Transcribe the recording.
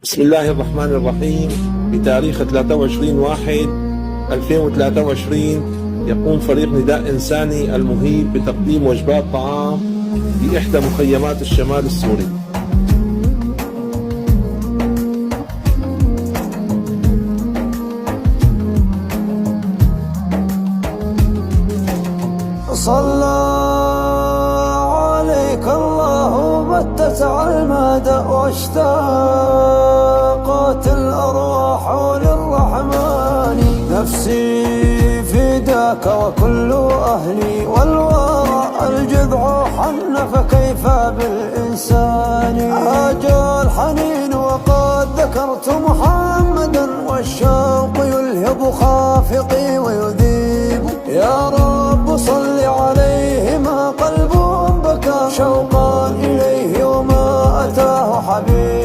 بسم الله الرحمن الرحيم. بتاريخ 23/1/2023 يقوم فريق نداء إنساني المهيب بتقديم وجبات طعام في إحدى مخيمات الشمال السوري. صلى عليك الله متت على المدى واشتاقت الأرواح للرحمن. نفسي فداك وكل أهلي والورى الجذع حن فكيف بالإنسان. هاجى الحنين وقد ذكرت محمدا والشوق يلهب خافقي